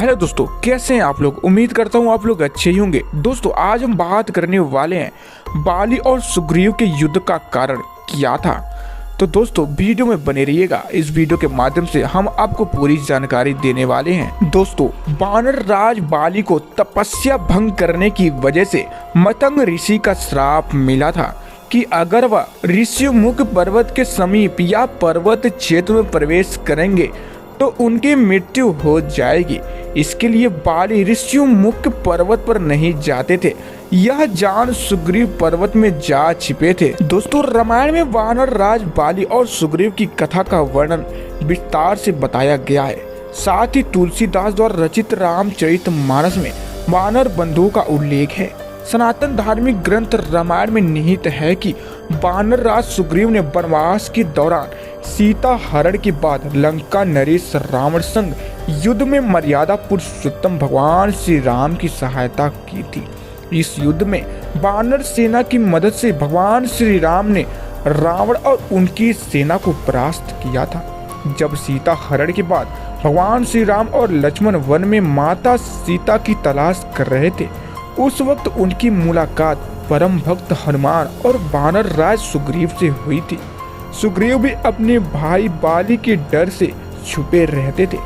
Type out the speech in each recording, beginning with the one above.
Hello दोस्तों, कैसे हैं आप लोग। उम्मीद करता हूँ आप लोग अच्छे ही होंगे। दोस्तों आज हम बात करने वाले हैं बाली और सुग्रीव के युद्ध का कारण क्या था। तो दोस्तों वीडियो में बने रहिएगा। इस वीडियो के माध्यम से हम आपको पूरी जानकारी देने वाले हैं। दोस्तों वानर राज बाली को तपस्या भंग करने की वजह से मतंग ऋषि का श्राप मिला था कि अगर वह ऋषिमुख पर्वत के समीप या पर्वत क्षेत्र में प्रवेश करेंगे तो उनकी मृत्यु हो जाएगी। इसके लिए बाली ऋषिमुख पर्वत पर नहीं जाते थे। यह जान सुग्रीव पर्वत में जा छिपे थे। दोस्तों रामायण में वानर राज बाली और सुग्रीव की कथा का वर्णन विस्तार से बताया गया है। साथ ही तुलसीदास द्वारा रचित रामचरितमानस में वानर बंधुओं का उल्लेख है। सनातन धार्मिक ग्रंथ रामायण में निहित है कि वानर राज सुग्रीव ने वनवास के दौरान सीता हरण के बाद लंका नरेश रावण संग युद्ध में मर्यादा पुरुषोत्तम भगवान श्री राम की सहायता की थी। इस युद्ध में वानर सेना की मदद से भगवान श्री राम ने रावण और उनकी सेना को परास्त किया था। जब सीता हरण के बाद भगवान श्री राम और लक्ष्मण वन में माता सीता की तलाश कर रहे थे, उस वक्त उनकी मुलाकात परम भक्त हनुमान और वानर राज सुग्रीव से हुई थी। सुग्रीव भी अपने भाई बाली के डर से छुपे रहते थे।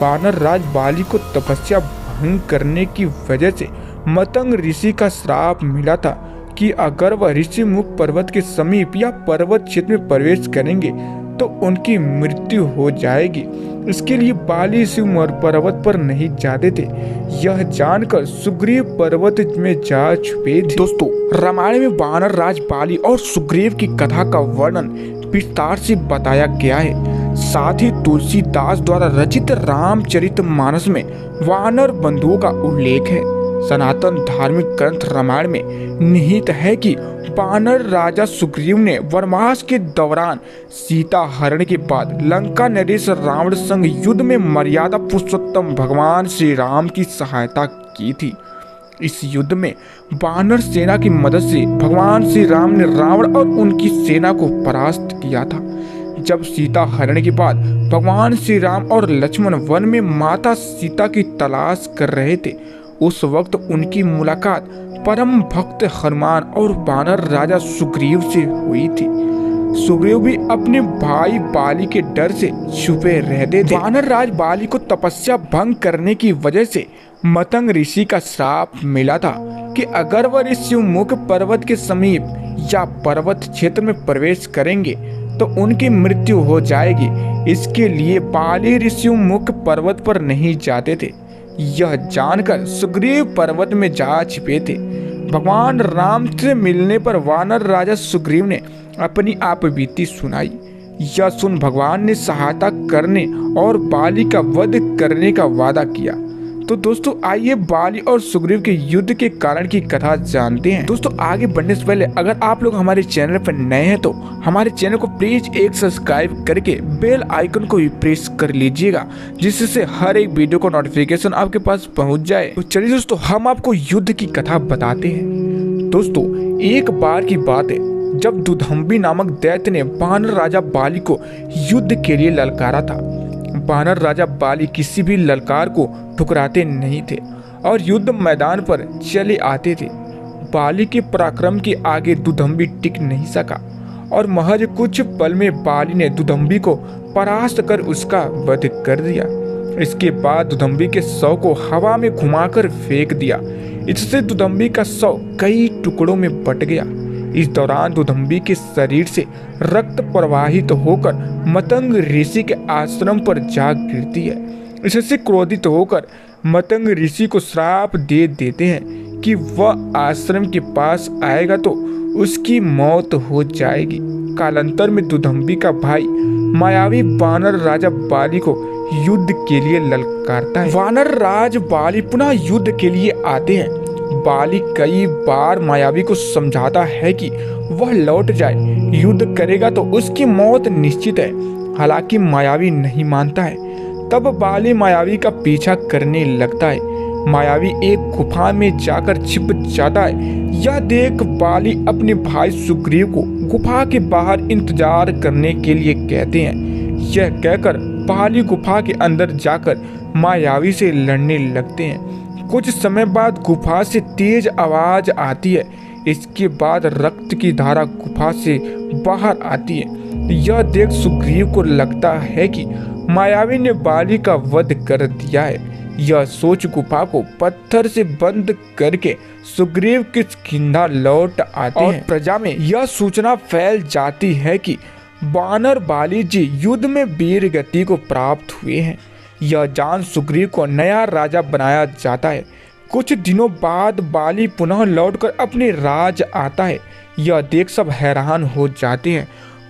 वानर राज बाली को तपस्या भंग करने की वजह से मतंग ऋषि का श्राप मिला था कि अगर वह ऋषिमुख पर्वत के समीप या पर्वत क्षेत्र में प्रवेश करेंगे तो उनकी मृत्यु हो जाएगी। इसके लिए बाली ऋषिमुख पर्वत पर नहीं जाते थे। यह जानकर सुग्रीव पर्वत में जा छुपे थे। दोस्तों रामायण में वानर राज बाली और सुग्रीव की कथा का वर्णन विस्तार से बताया गया है। साथ ही तुलसीदास द्वारा रचित रामचरितमानस में वानर बंधुओं का उल्लेख है। सनातन धार्मिक ग्रंथ रामायण में निहित है कि वानर राजा सुग्रीव ने वनवास के दौरान सीता हरण के बाद लंका नरेश रावण संग युद्ध में मर्यादा पुरुषोत्तम भगवान श्री राम की सहायता की थी। इस युद्ध में वानर सेना की मदद से भगवान श्री राम ने रावण और उनकी सेना को परास्त किया था। जब सीता हरण के बाद भगवान श्री राम और लक्ष्मण वन में माता सीता की तलाश कर रहे थे, उस वक्त उनकी मुलाकात परम भक्त हनुमान और वानर राजा सुग्रीव से हुई थी। सुग्रीव भी अपने भाई बाली के डर से छुपे रहते थे। वानर राज बाली को तपस्या भंग करने की वजह से मतंग ऋषि का श्राप मिला था कि अगर वह ऋषिमुख पर्वत के समीप या पर्वत क्षेत्र में प्रवेश करेंगे तो उनकी मृत्यु हो जाएगी। इसके लिए बाली ऋषिमुख पर्वत पर नहीं जाते थे। यह जानकर सुग्रीव पर्वत में जा छिपे थे। भगवान राम से मिलने पर वानर राजा सुग्रीव ने अपनी आप बीती सुनाई। यह सुन भगवान ने सहायता करने और बाली का वध करने का वादा किया। तो दोस्तों आइए बाली और सुग्रीव के युद्ध के कारण की कथा जानते हैं। दोस्तों आगे बढ़ने से पहले अगर आप लोग हमारे चैनल पर नए हैं तो हमारे चैनल को प्लीज एक सब्सक्राइब करके बेल आइकन को भी प्रेस कर लीजिएगा, जिससे हर एक वीडियो का नोटिफिकेशन आपके पास पहुंच जाए। तो चलिए दोस्तों हम आपको युद्ध की कथा बताते हैं। दोस्तों एक बार की बात है जब दुदंभी नामक दैत्य ने वानर राजा बाली को युद्ध के लिए ललकारा था। वानर राजा बाली किसी भी ललकार को ठुकराते नहीं थे और युद्ध मैदान पर चले आते थे। बाली के पराक्रम के आगे दुदंभी टिक नहीं सका और महज कुछ पल में बाली ने दुदंभी को परास्त कर उसका वध कर दिया। इसके बाद दुदंभी के शव को हवा में घुमाकर फेंक दिया। इससे दुदंभी का शव कई टुकड़ों में बट गया। इस दौरान दुदंभी के शरीर से रक्त प्रवाहित होकर मतंग ऋषि के आश्रम पर जा गिरती है। इससे क्रोधित होकर मतंग ऋषि को श्राप दे देते हैं कि वह आश्रम के पास आएगा तो उसकी मौत हो जाएगी। कालांतर में दुदंभी का भाई मायावी वानर राजा बाली को युद्ध के लिए ललकारता है। वानर राज बाली पुनः युद्ध के लिए आते हैं। बाली कई बार मायावी को समझाता है कि वह लौट जाए, युद्ध करेगा तो उसकी मौत निश्चित है। हालांकि मायावी नहीं मानता है। तब बाली मायावी का पीछा करने लगता है। मायावी एक गुफा में जाकर छिप जाता है। यह देख बाली अपने भाई सुग्रीव को गुफा के बाहर इंतजार करने के लिए कहते हैं। यह कहकर बाली गुफा के अंदर जाकर मायावी से लड़ने लगते हैं। कुछ समय बाद गुफा से तेज आवाज आती है। इसके बाद रक्त की धारा गुफा से बाहर आती है। यह देख सुग्रीव को लगता है कि मायावी ने बाली का वध कर दिया है। यह सोच गुफा को पत्थर से बंद करके सुग्रीव किष्किंधा लौट आते हैं। प्रजा में यह सूचना फैल जाती है कि वानर बाली जी युद्ध में वीर गति को प्राप्त हुए हैं। यह जान सुग्रीव को नया राजा बनाया जाता है। कुछ दिनों बाद बाली पुनः लौटकर अपने राज आता है। यह देख सब हैरान हो जाते हैं।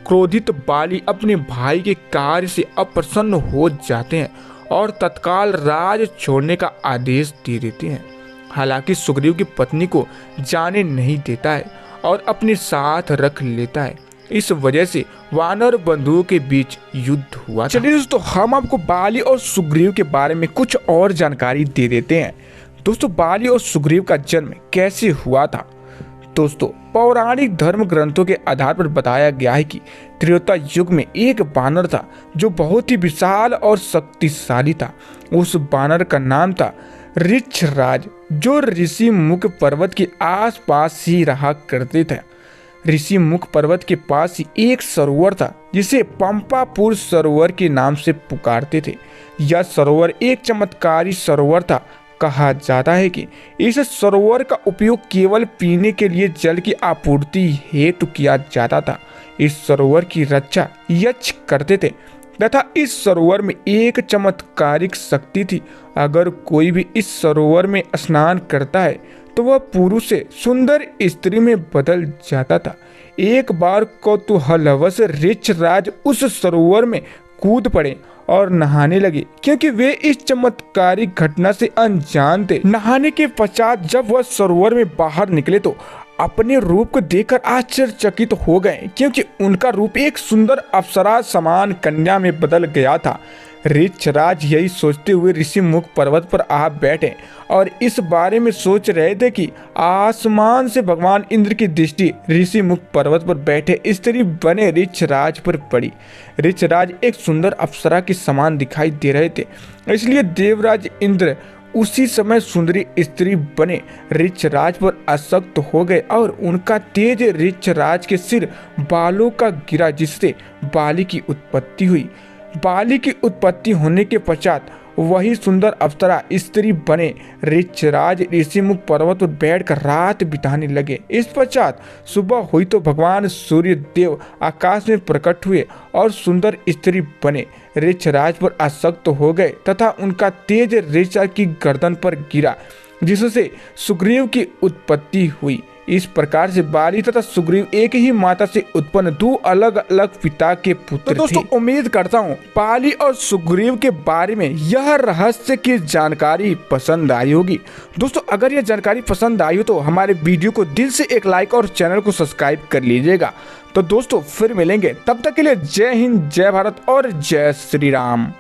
क्रोधित बाली अपने भाई के कार्य से अप्रसन्न हो जाते हैं और तत्काल राज छोड़ने का आदेश दे देते हैं। हालांकि सुग्रीव की पत्नी को जाने नहीं देता है और अपने साथ रख लेता है। इस वजह से वानर बंधुओं के बीच युद्ध हुआ। चलिए दोस्तों, हम आपको बाली और सुग्रीव के बारे में कुछ और जानकारी दे देते हैं। दोस्तों, बाली और सुग्रीव का जन्म कैसे हुआ था? दोस्तों, पौराणिक धर्म ग्रंथों के आधार पर बताया गया है कि त्रेता युग में एक बानर था जो बहुत ही विशाल और शक्तिशाली था। उस बानर का नाम था ऋक्षराज, जो ऋषि मुख पर्वत के आसपास ही रहा करते थे। ऋषि मुख पर्वत के पास ही एक सरोवर था जिसे पंपापुर सरोवर के नाम से पुकारते थे। यह सरोवर एक चमत्कारी सरोवर था। कहा जाता है कि इस सरोवर का उपयोग केवल पीने के लिए जल की आपूर्ति हेतु किया जाता था। इस सरोवर की रक्षा यक्ष करते थे तथा इस सरोवर में एक चमत्कारिक शक्ति थी। अगर कोई भी इस सरोवर में स्नान करता है तो वह पुरुष से सुंदर स्त्री में बदल जाता था। एक बार कौतूहलवश ऋक्षराज उस सरोवर में कूद पड़े और नहाने लगे, क्योंकि वे इस चमत्कारिक घटना से अनजान थे। नहाने के पश्चात जब वह सरोवर में बाहर निकले तो अपने रूप को देखकर आश्चर्यचकित हो गए, क्योंकि उनका रूप एक सुंदर अप्सरा समान कन्या में बदल गया था। ऋक्षराज यही सोचते हुए ऋषि मुख पर्वत पर आ बैठे और इस बारे में सोच रहे थे कि आसमान से भगवान इंद्र की दृष्टि ऋषि मुख पर्वत पर बैठे स्त्री बने ऋक्षराज पर पड़ी। ऋक्षराज एक सुंदर अप्सरा के समान दिखाई दे रहे थे, इसलिए देवराज इंद्र उसी समय सुंदरी स्त्री बने ऋक्षराज पर आसक्त हो गए और उनका तेज ऋक्षराज के सिर बालों का गिरा, जिससे बाली की उत्पत्ति हुई। बाली की उत्पत्ति होने के पश्चात वही सुंदर अप्सरा स्त्री बने ऋक्षराज ऋषिमुख पर्वत पर बैठकर रात बिताने लगे। इस पश्चात सुबह हुई तो भगवान सूर्य देव आकाश में प्रकट हुए और सुंदर स्त्री बने ऋक्षराज पर आसक्त हो गए तथा उनका तेज ऋक्षराज की गर्दन पर गिरा, जिससे सुग्रीव की उत्पत्ति हुई। इस प्रकार से बाली तथा सुग्रीव एक ही माता से उत्पन्न दो अलग अलग पिता के पुत्र थे। दोस्तों, उम्मीद करता हूँ बाली और सुग्रीव के बारे में यह रहस्य की जानकारी पसंद आई होगी। दोस्तों, अगर यह जानकारी पसंद आई हो तो हमारे वीडियो को दिल से एक लाइक और चैनल को सब्सक्राइब कर लीजिएगा। तो दोस्तों, फिर मिलेंगे, तब तक के लिए जय हिंद, जय भारत और जय श्री राम।